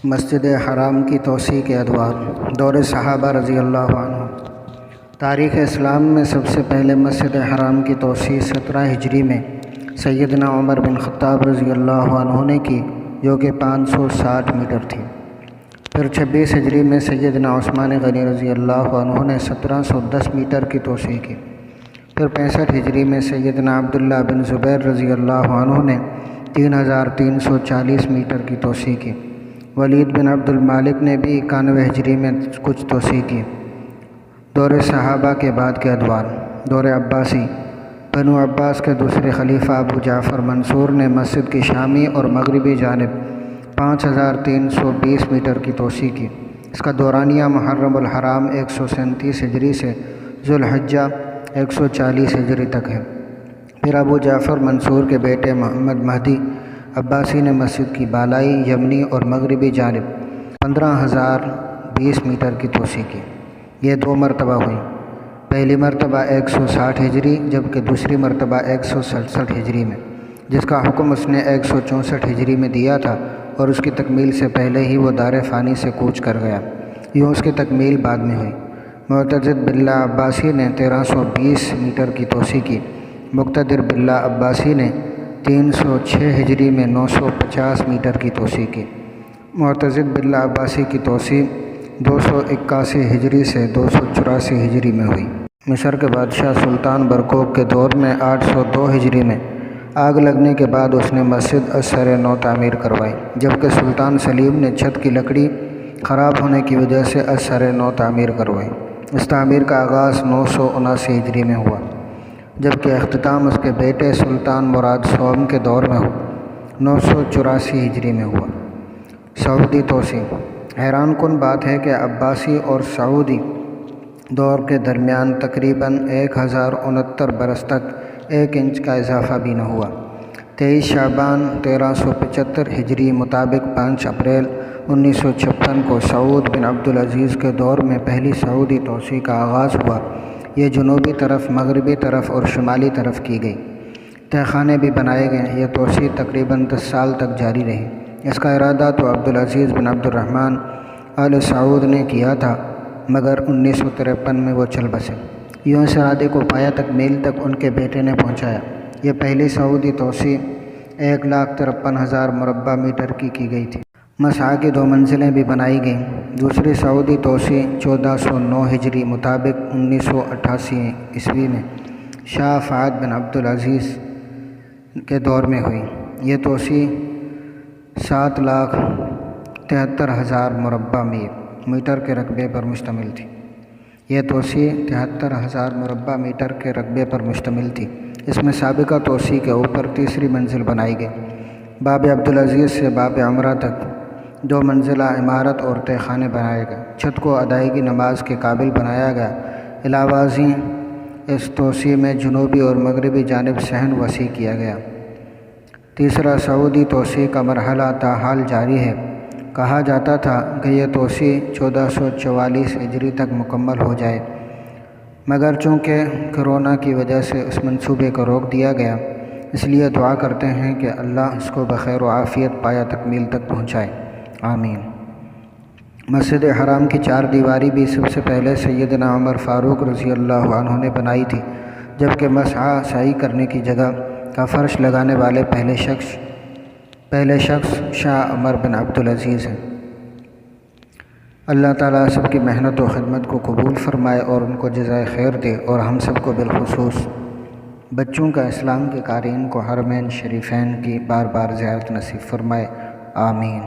مسجد حرام کی توسیع کے ادوار دور صحابہ رضی اللہ عنہ۔ تاریخ اسلام میں سب سے پہلے مسجد حرام کی توسیع 17 ہجری میں سیدنا عمر بن خطاب رضی اللہ عنہ نے کی، جو کہ 560 میٹر تھی۔ پھر 26 ہجری میں سیدنا عثمان غنی رضی اللہ عنہ نے 1710 میٹر کی توسیع کی۔ پھر 65 ہجری میں سیدنا عبداللہ بن زبیر رضی اللہ عنہ نے 3340 میٹر کی توسیع کی۔ ولید بن عبد المالک نے بھی 91 ہجری میں کچھ توسیع کی۔ دور صحابہ کے بعد کے ادوار دور عباسی بنو عباس کے دوسرے خلیفہ ابو جعفر منصور نے مسجد کی شامی اور مغربی جانب 5320 میٹر کی توسیع کی۔ اس کا دورانیہ محرم الحرام 137 ہجری سے ذوالحجہ 140 ہجری تک ہے۔ پھر ابو جعفر منصور کے بیٹے محمد مہدی عباسی نے مسجد کی بالائی، یمنی اور مغربی جانب 15020 میٹر کی توسیع کی۔ یہ 2 مرتبہ ہوئی، پہلی مرتبہ 160 ہجری جبکہ دوسری مرتبہ 167 ہجری میں، جس کا حکم اس نے 164 ہجری میں دیا تھا، اور اس کی تکمیل سے پہلے ہی وہ دار فانی سے کوچ کر گیا۔ یوں اس کی تکمیل بعد میں ہوئی۔ معتضد باللہ عباسی نے 1320 میٹر کی توسیع کی۔ مقتدر باللہ عباسی نے 306 ہجری میں 950 میٹر کی توسیع کی۔ معتضد باللہ عباسی کی توسیع 281 ہجری سے 284 ہجری میں ہوئی۔ مصر کے بادشاہ سلطان برقوق کے دور میں 802 ہجری میں آگ لگنے کے بعد اس نے مسجد ازسر نو تعمیر کروائی، جبکہ سلطان سلیم نے چھت کی لکڑی خراب ہونے کی وجہ سے ازسر نو تعمیر کروائی۔ اس تعمیر کا آغاز 979 ہجری میں ہوا، جبکہ اختتام اس کے بیٹے سلطان مراد سوم کے دور میں 984 ہجری میں ہوا۔ سعودی توسیع حیران کن بات ہے کہ عباسی اور سعودی دور کے درمیان تقریباً 1069 برس تک 1 انچ کا اضافہ بھی نہ ہوا۔ 23 شعبان 1375 ہجری مطابق 5 اپریل 1956 کو سعود بن عبدالعزیز کے دور میں پہلی سعودی توسیع کا آغاز ہوا۔ یہ جنوبی طرف، مغربی طرف اور شمالی طرف کی گئی۔ تہہ خانے بھی بنائے گئے۔ یہ توسیع تقریباً 10 سال تک جاری رہی۔ اس کا ارادہ تو عبدالعزیز بن عبد الرحمن آل سعود نے کیا تھا، مگر 1953 میں وہ چل بسے۔ یوں اس ارادے کو پایا تکمیل تک ان کے بیٹے نے پہنچایا۔ یہ پہلی سعودی توسیع 1,53,000 مربع میٹر کی گئی تھی۔ مسعی کی 2 منزلیں بھی بنائی گئیں۔ دوسری سعودی توسیع 1409 ہجری مطابق 1988 عیسوی میں شاہ فہد بن عبدالعزیز کے دور میں ہوئی۔ یہ توسیع 7,73,000 مربع میٹر کے رقبے پر مشتمل تھی۔ یہ توسیع 73,000 مربع میٹر کے رقبے پر مشتمل تھی۔ اس میں سابقہ توسیع کے اوپر تیسری منزل بنائی گئی۔ باب عبدالعزیز سے باب عمرہ تک 2 منزلہ عمارت اور تہہ خانے بنائے گئے۔ چھت کو ادائیگی نماز کے قابل بنایا گیا۔ علاوہ ازیں اس توسیع میں جنوبی اور مغربی جانب صحن وسیع کیا گیا۔ تیسرا سعودی توسیع کا مرحلہ تاحال جاری ہے۔ کہا جاتا تھا کہ یہ توسیع 1444 ہجری تک مکمل ہو جائے، مگر چونکہ کرونا کی وجہ سے اس منصوبے کو روک دیا گیا، اس لیے دعا کرتے ہیں کہ اللہ اس کو بخیر و عافیت پایا تکمیل تک پہنچائے، آمین۔ مسجد حرام کی 4 دیواری بھی سب سے پہلے سیدنا عمر فاروق رضی اللہ عنہ نے بنائی تھی، جبکہ مسعی سعی کرنے کی جگہ کا فرش لگانے والے پہلے شخص شاہ عمر بن عبدالعزیز ہیں۔ اللہ تعالیٰ سب کی محنت و خدمت کو قبول فرمائے اور ان کو جزائے خیر دے، اور ہم سب کو بالخصوص بچوں کا اسلام کے قارئین کو حرمین شریفین کی بار بار زیارت نصیب فرمائے، آمین۔